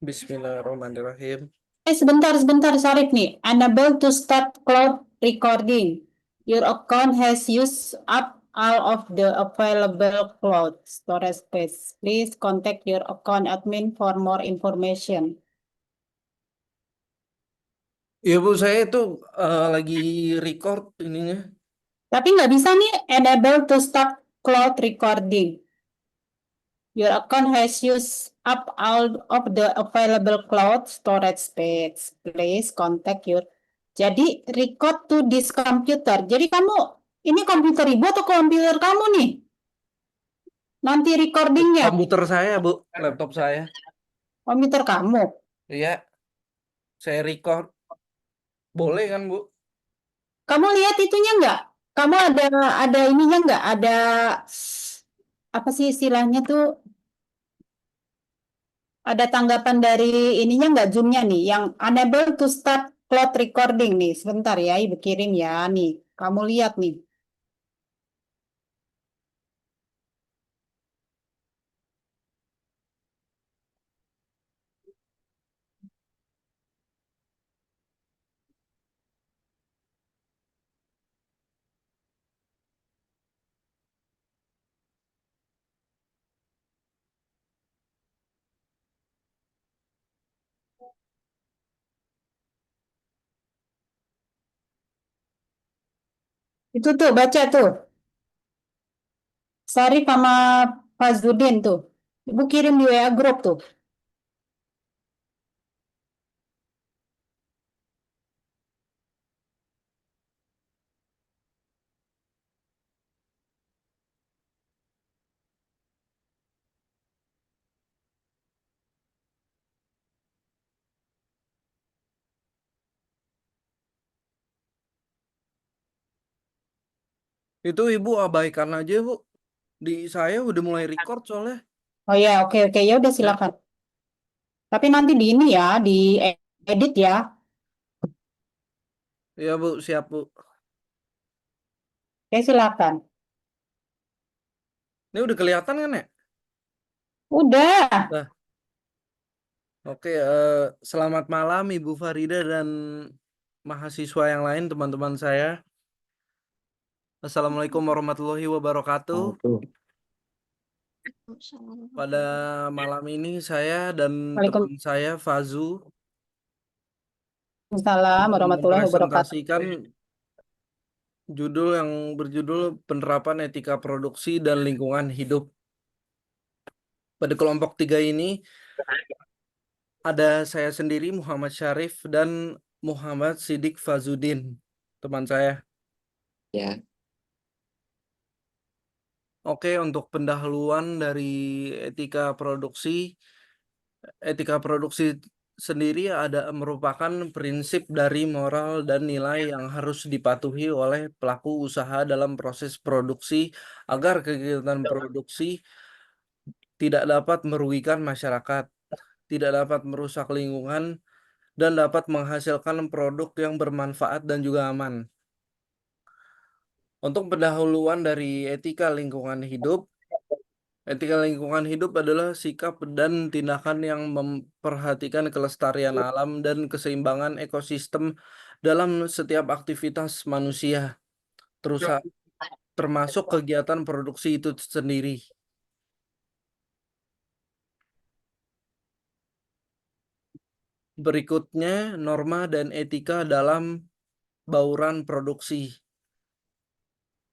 Bismillahirrahmanirrahim. Sebentar, Sarif nih. Unable to start cloud recording. Your account has used up all of the available cloud storage space. Please contact your account admin for more information. Ya Bu, saya itu lagi record ininya. Tapi nggak bisa nih, enable to start cloud recording. Your account has used up all of the available cloud storage space. Please contact your. Jadi record to this computer. Jadi kamu ini komputer ibu atau komputer kamu nih? Nanti recordingnya Komputer saya Bu, laptop saya. komputer kamu. Iya, saya record. Boleh kan Bu? Kamu lihat itunya nggak? Kamu ada ininya nggak? Ada apa sih istilahnya tuh? Ada tanggapan dari ininya nggak Zoom-nya nih, yang unable to start cloud recording nih. Sebentar ya, Ibu kirim ya nih. Kamu lihat nih. Itu tuh, baca tuh. Sarif sama Fazudin tuh. Ibu kirim di WA grup tuh. Itu Ibu abaikan aja Bu. Di saya udah mulai record soalnya. Oh ya, oke. Ya udah Ya, silakan. Tapi nanti di ini ya, di edit ya. ya Bu, siap Bu. Oke, silakan. Ini udah kelihatan kan ya? Udah. Nah, oke. Selamat malam Ibu Farida dan mahasiswa yang lain, teman-teman saya. Assalamualaikum warahmatullahi wabarakatuh. Pada malam ini saya dan teman saya Fazu Waalaikumsalam akan warahmatullahi wabarakatuh. mempresentasikan judul yang berjudul Penerapan Etika Produksi dan Lingkungan Hidup. Pada kelompok 3 ini ada saya sendiri Muhammad Syarif dan Muhammad Sidik Fazudin, teman saya. Ya, Oke, untuk pendahuluan dari etika produksi. Etika produksi sendiri merupakan prinsip dari moral dan nilai yang harus dipatuhi oleh pelaku usaha dalam proses produksi agar kegiatan produksi tidak dapat merugikan masyarakat, tidak dapat merusak lingkungan, dan dapat menghasilkan produk yang bermanfaat dan juga aman. Untuk pendahuluan dari etika lingkungan hidup, etika lingkungan hidup adalah sikap dan tindakan yang memperhatikan kelestarian alam dan keseimbangan ekosistem dalam setiap aktivitas manusia, termasuk kegiatan produksi itu sendiri. Berikutnya, norma dan etika dalam bauran produksi.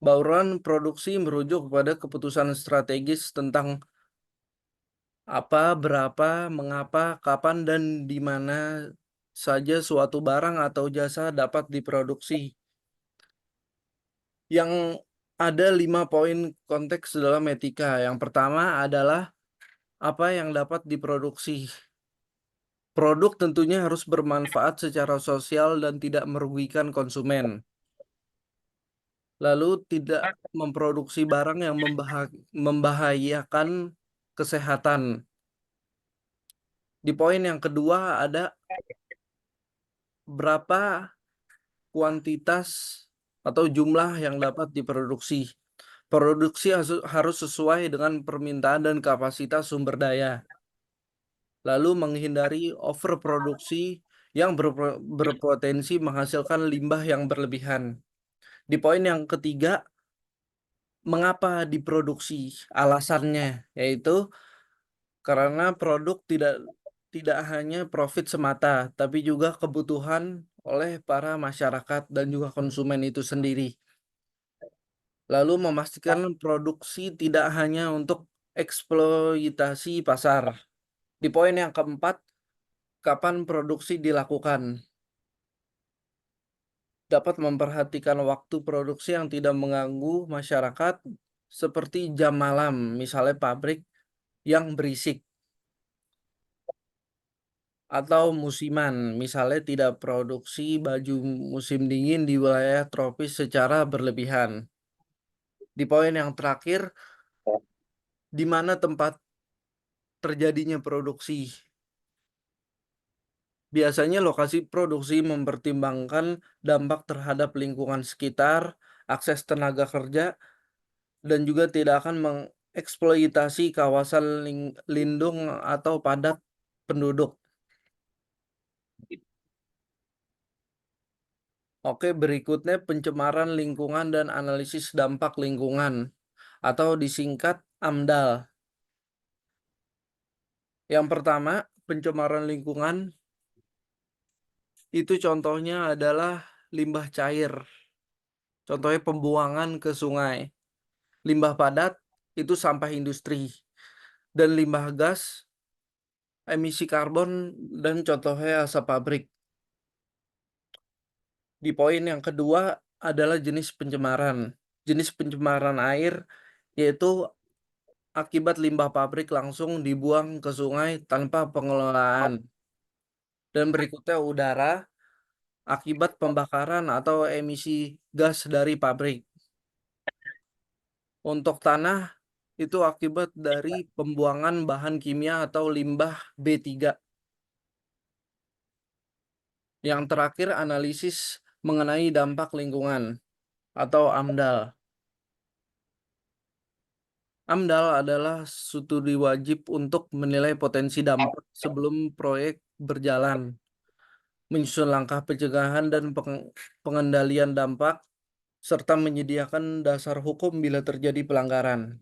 Bauran produksi merujuk pada keputusan strategis tentang apa, berapa, mengapa, kapan, dan di mana saja suatu barang atau jasa dapat diproduksi. Yang ada 5 poin konteks dalam etika. Yang pertama adalah apa yang dapat diproduksi. Produk tentunya harus bermanfaat secara sosial dan tidak merugikan konsumen. Lalu tidak memproduksi barang yang membahayakan kesehatan. Di poin yang kedua ada berapa kuantitas atau jumlah yang dapat diproduksi. Produksi harus sesuai dengan permintaan dan kapasitas sumber daya. Lalu menghindari overproduksi yang berpotensi menghasilkan limbah yang berlebihan. Di poin yang ketiga, mengapa diproduksi? Alasannya yaitu karena produk tidak hanya profit semata, tapi juga kebutuhan oleh para masyarakat dan juga konsumen itu sendiri. Lalu memastikan produksi tidak hanya untuk eksploitasi pasar. Di poin yang keempat, kapan produksi dilakukan? Dapat memperhatikan waktu produksi yang tidak mengganggu masyarakat, seperti jam malam, misalnya pabrik yang berisik, atau musiman, misalnya tidak produksi baju musim dingin di wilayah tropis secara berlebihan. Di poin yang terakhir, di mana tempat terjadinya produksi? Biasanya lokasi produksi mempertimbangkan dampak terhadap lingkungan sekitar, akses tenaga kerja, dan juga tidak akan mengeksploitasi kawasan lindung atau padat penduduk. Oke, berikutnya pencemaran lingkungan dan analisis dampak lingkungan atau disingkat AMDAL. Yang pertama, pencemaran lingkungan itu contohnya adalah limbah cair. Contohnya pembuangan ke sungai. Limbah padat itu sampah industri. Dan limbah gas, emisi karbon, dan contohnya asap pabrik. Di poin yang kedua adalah jenis pencemaran. Jenis pencemaran air yaitu akibat limbah pabrik langsung dibuang ke sungai tanpa pengelolaan. Dan berikutnya udara akibat pembakaran atau emisi gas dari pabrik. Untuk tanah itu akibat dari pembuangan bahan kimia atau limbah B3. Yang terakhir analisis mengenai dampak lingkungan atau AMDAL. AMDAL adalah studi wajib untuk menilai potensi dampak sebelum proyek berjalan, menyusun langkah pencegahan dan pengendalian dampak, serta menyediakan dasar hukum bila terjadi pelanggaran.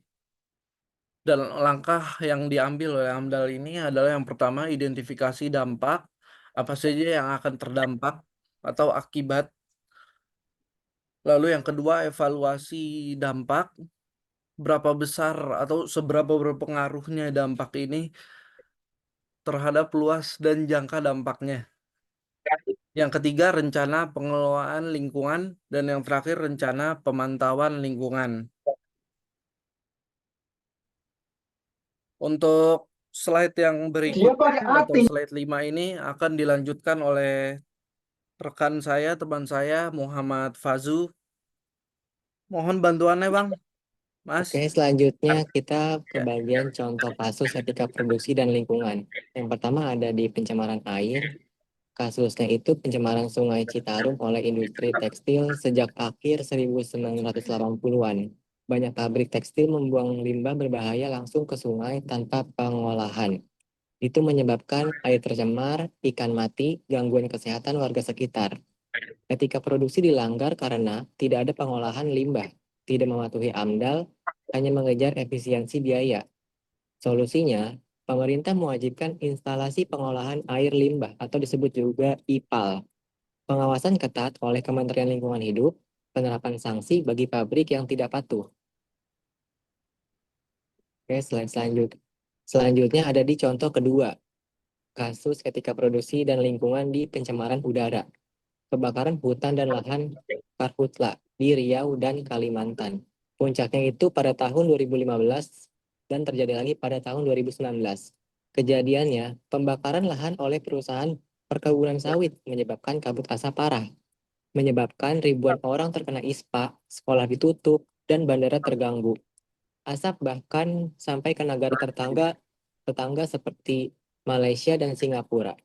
Dan langkah yang diambil oleh AMDAL ini adalah yang pertama, identifikasi dampak, apa saja yang akan terdampak atau akibat. Lalu yang kedua, evaluasi dampak, berapa besar atau seberapa berpengaruhnya dampak ini terhadap luas dan jangka dampaknya. Yang ketiga, rencana pengelolaan lingkungan. Dan yang terakhir, rencana pemantauan lingkungan. Untuk slide yang Dia berikutnya pakai atau api. slide 5 ini akan dilanjutkan oleh rekan saya, teman saya, Muhammad Fazu. Mohon bantuannya, Bang. Mas. Oke, selanjutnya kita ke bagian contoh kasus etika produksi dan lingkungan. Yang pertama ada di pencemaran air. Kasusnya itu pencemaran Sungai Citarum oleh industri tekstil sejak akhir 1980-an. Banyak pabrik tekstil membuang limbah berbahaya langsung ke sungai tanpa pengolahan. Itu menyebabkan air tercemar, ikan mati, gangguan kesehatan warga sekitar. Etika produksi dilanggar karena tidak ada pengolahan limbah, tidak mematuhi AMDAL, hanya mengejar efisiensi biaya. Solusinya, pemerintah mewajibkan instalasi pengolahan air limbah atau disebut juga IPAL. Pengawasan ketat oleh Kementerian Lingkungan Hidup, penerapan sanksi bagi pabrik yang tidak patuh. Oke, selanjutnya ada di contoh kedua, kasus etika produksi dan lingkungan di pencemaran udara. Kebakaran hutan dan lahan karhutla di Riau dan Kalimantan. Puncaknya itu pada tahun 2015 dan terjadi lagi pada tahun 2019. Kejadiannya, pembakaran lahan oleh perusahaan perkebunan sawit menyebabkan kabut asap parah, menyebabkan ribuan orang terkena ispa, sekolah ditutup, dan bandara terganggu. Asap bahkan sampai ke negara tetangga seperti Malaysia dan Singapura.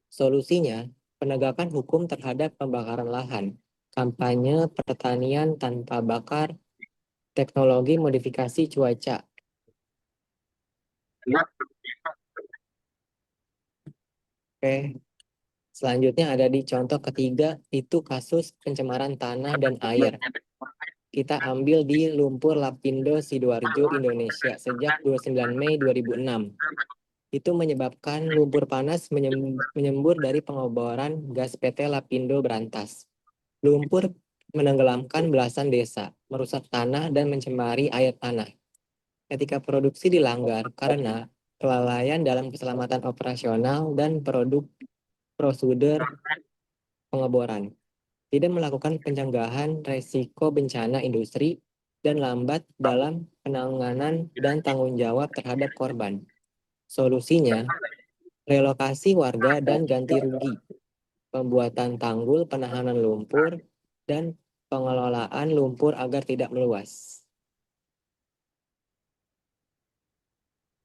Solusinya, penegakan hukum terhadap pembakaran lahan, kampanye pertanian tanpa bakar, teknologi modifikasi cuaca. Oke. Selanjutnya ada di contoh ketiga, itu kasus pencemaran tanah dan air. Kita ambil di Lumpur Lapindo, Sidoarjo, Indonesia sejak 29 Mei 2006. Itu menyebabkan lumpur panas menyembur dari pengeboran gas PT Lapindo Berantas. Lumpur menenggelamkan belasan desa, merusak tanah dan mencemari air tanah. Etika produksi dilanggar karena kelalaian dalam keselamatan operasional dan prosedur pengeboran, tidak melakukan pencegahan resiko bencana industri, dan lambat dalam penanganan dan tanggung jawab terhadap korban. Solusinya, relokasi warga dan ganti rugi, pembuatan tanggul penahanan lumpur, dan pengelolaan lumpur agar tidak meluas.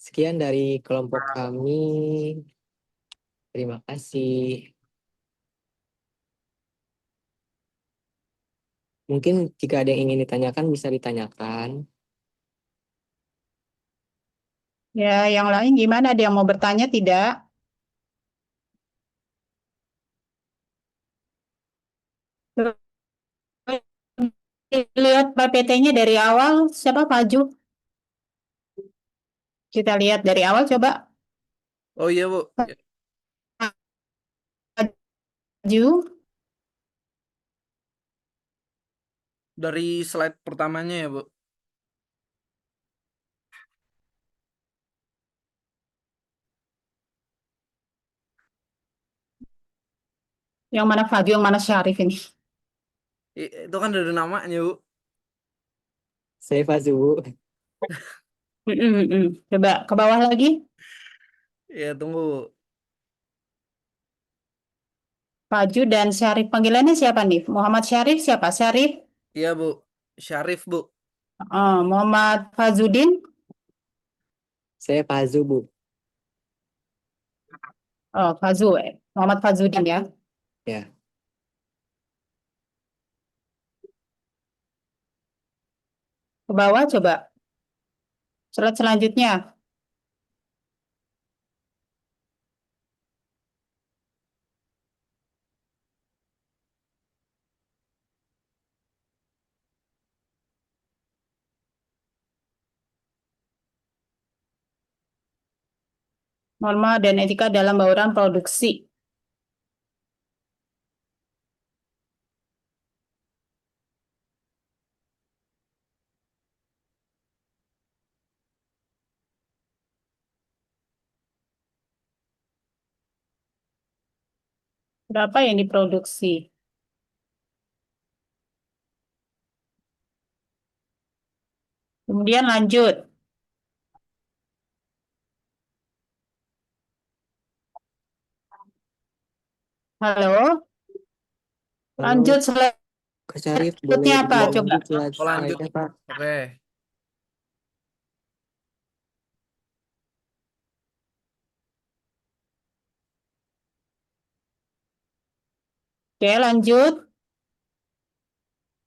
Sekian dari kelompok kami. Terima kasih. Mungkin jika ada yang ingin ditanyakan, bisa ditanyakan. Ya, yang lain gimana? Ada yang mau bertanya tidak? Lihat PPT-nya dari awal, siapa maju? Kita lihat dari awal coba Oh iya, Bu. Ya, maju. dari slide pertamanya ya, Bu. Yang mana Faju, yang mana Syarif ini? Itu kan ada namanya, Bu. Saya Fazu. Coba ke bawah lagi. Ya, tunggu. Faju dan Syarif. Panggilannya siapa nih? Muhammad Syarif siapa? Syarif? Iya, Bu. Syarif, Bu. Muhammad Fazudin. Saya Fazu, Bu. Oh, Fazu. Muhammad Fazudin ya. Ya. Ke bawah coba. Slide selanjutnya. Norma dan etika dalam bauran produksi. Berapa yang diproduksi? Kemudian lanjut. Halo, Lalu, lanjut slide Kak Syarif, boleh berikutnya apa? Coba. dilanjut Oh, lanjut. slide-nya, Pak? Oke. Oke, lanjut.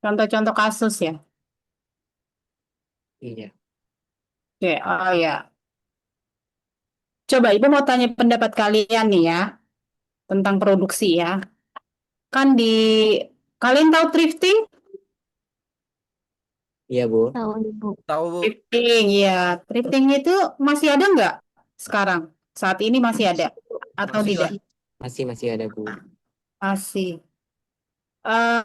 Contoh-contoh kasus ya. Iya. Oke, oh ya. Coba Ibu mau tanya pendapat kalian nih ya tentang produksi ya. Kan di kalian tahu thrifting? Iya, Bu. Tahu Ibu. Tahu, Bu. Thrifting ya. Thrifting itu masih ada nggak sekarang? Saat ini masih ada atau Masih tidak? lah. Masih ada, Bu. Masih. Eh,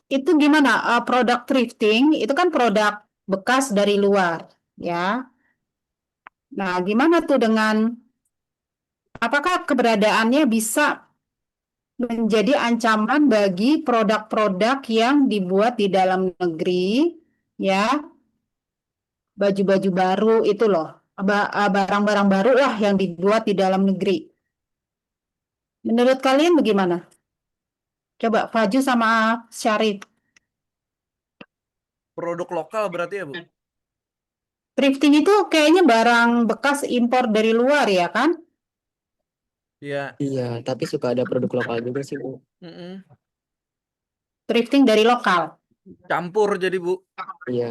itu gimana? Produk thrifting itu kan produk bekas dari luar, ya. Nah, gimana tuh dengan apakah keberadaannya bisa menjadi ancaman bagi produk-produk yang dibuat di dalam negeri, ya, baju-baju baru itu loh, barang-barang baru lah yang dibuat di dalam negeri. Menurut kalian bagaimana? Coba Faju sama Syarif. Produk lokal berarti ya, Bu? Thrifting itu kayaknya barang bekas impor dari luar ya kan? Iya. Iya, tapi suka ada produk lokal juga sih, Bu. Mm-mm. Thrifting dari lokal. Campur jadi Bu. Iya,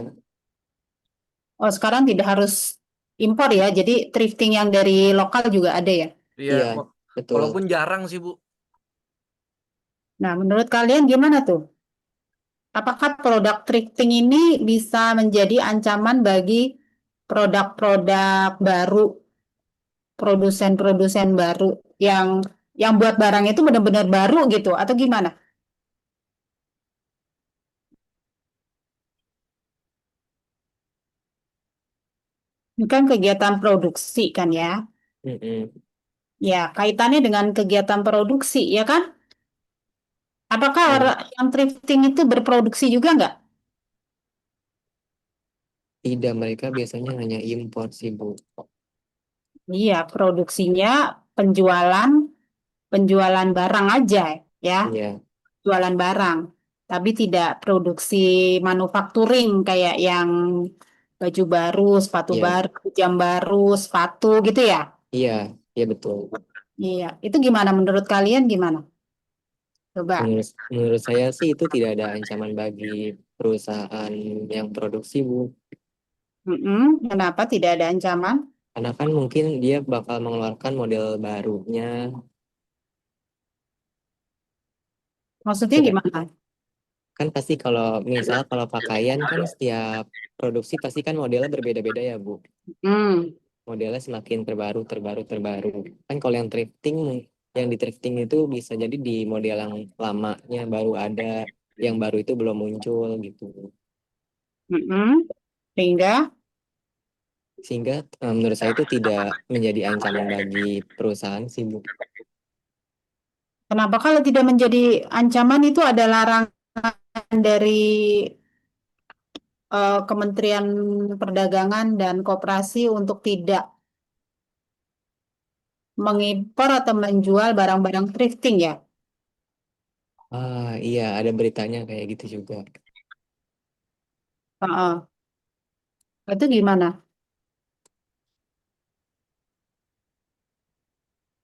Oh, sekarang tidak harus impor ya. Jadi thrifting yang dari lokal juga ada ya. Iya, iya, betul. walaupun jarang sih Bu. Nah, menurut kalian gimana tuh? Apakah produk thrifting ini bisa menjadi ancaman bagi produk-produk baru, produsen-produsen baru yang buat barang itu benar-benar baru gitu atau gimana? Ini kan kegiatan produksi kan ya. Mm-mm. Ya, kaitannya dengan kegiatan produksi ya kan? Apakah Iya. orang yang thrifting itu berproduksi juga nggak? Tidak, mereka biasanya hanya impor sih, Bu. Iya, produksinya penjualan penjualan barang aja ya, Iya, jualan barang. Tapi tidak produksi manufacturing kayak yang baju baru, sepatu iya, baru, jam baru, sepatu gitu ya. iya, iya betul. Iya, itu gimana menurut kalian gimana? Coba. Menurut saya sih itu tidak ada ancaman bagi perusahaan yang produksi, Bu. Kenapa tidak ada ancaman? Karena kan mungkin dia bakal mengeluarkan model barunya. Maksudnya Kira- gimana? Kan pasti kalau pakaian kan setiap produksi pasti kan modelnya berbeda-beda ya, Bu. Hmm, Modelnya semakin terbaru, terbaru, terbaru. Kan kalau yang di thrifting itu bisa jadi di model yang lamanya baru ada, yang baru itu belum muncul gitu. mm-mm. Sehingga Sehingga menurut saya itu tidak menjadi ancaman bagi perusahaan sih, Bu. kenapa kalau tidak menjadi ancaman itu ada larangan dari Kementerian Perdagangan dan Koperasi untuk tidak mengimpor atau menjual barang-barang thrifting ya? Ah, iya, ada beritanya kayak gitu juga. Heeh. Itu gimana?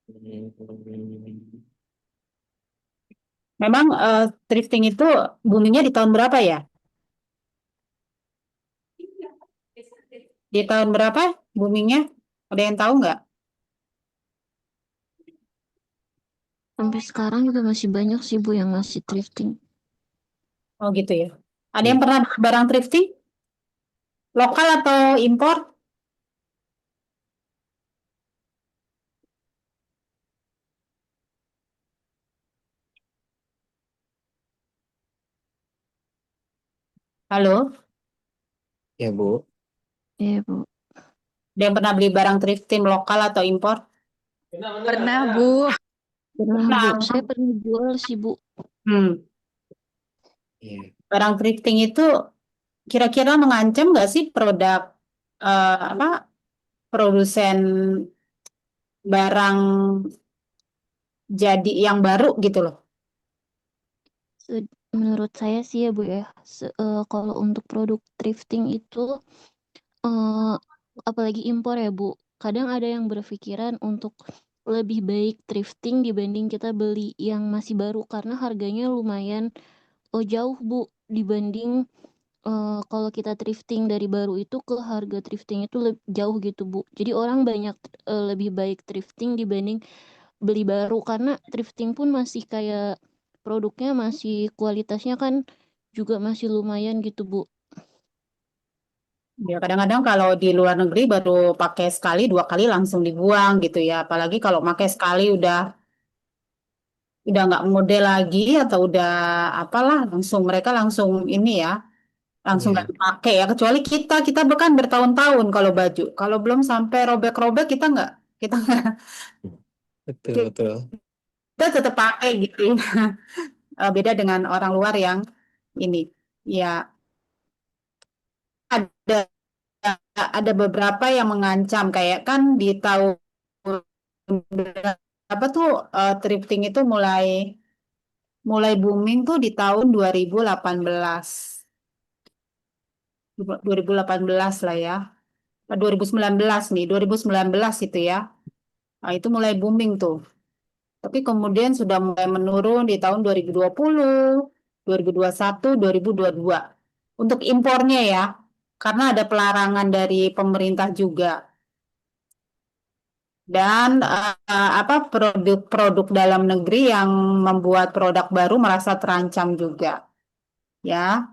Hmm, Memang thrifting itu boomingnya di tahun berapa ya? Di tahun berapa boomingnya? Ada yang tahu nggak? Sampai sekarang juga masih banyak sih Bu yang masih thrifting. Oh gitu ya. Ada yang iya, pernah barang thrifting? Lokal atau impor? Halo? ya Bu. Iya Bu. Ada yang pernah beli barang thrifting lokal atau impor? Pernah, Bu. Pernah Bu. Nah, Saya pernah jual sih Bu. hmm, Iya. barang thrifting itu kira-kira mengancam nggak sih produk apa produsen barang jadi yang baru gitu loh? Menurut saya sih ya Bu ya. Kalau untuk produk thrifting itu eh, apalagi impor ya Bu. Kadang ada yang berpikiran untuk lebih baik thrifting dibanding kita beli yang masih baru karena harganya lumayan jauh Bu dibanding kalau kita thrifting dari baru itu ke harga thrifting itu jauh gitu Bu. Jadi orang banyak lebih baik thrifting dibanding beli baru karena thrifting pun masih kayak produknya masih kualitasnya kan juga masih lumayan gitu Bu. Ya kadang-kadang kalau di luar negeri baru pakai sekali dua kali langsung dibuang gitu ya. Apalagi kalau pakai sekali udah nggak model lagi atau udah apalah langsung mereka langsung ini ya langsung nggak Iya, dipakai ya kecuali kita bahkan bertahun-tahun kalau baju kalau belum sampai robek-robek kita nggak betul, betul. kita tetap pakai gitu. Beda dengan orang luar yang ini ya ada ada beberapa yang mengancam kayak kan di tahun berapa tuh thrifting itu mulai mulai booming tuh di tahun 2018 2018 lah ya. 2019 nih, 2019 itu ya. Nah, itu mulai booming tuh. Tapi kemudian sudah mulai menurun di tahun 2020. 2021, 2022. Untuk impornya ya, karena ada pelarangan dari pemerintah juga. Dan produk-produk dalam negeri yang membuat produk baru merasa terancam juga. Ya.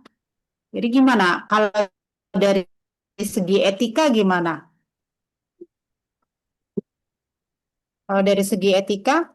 Jadi gimana? Kalau dari segi etika gimana? Kalau dari segi etika,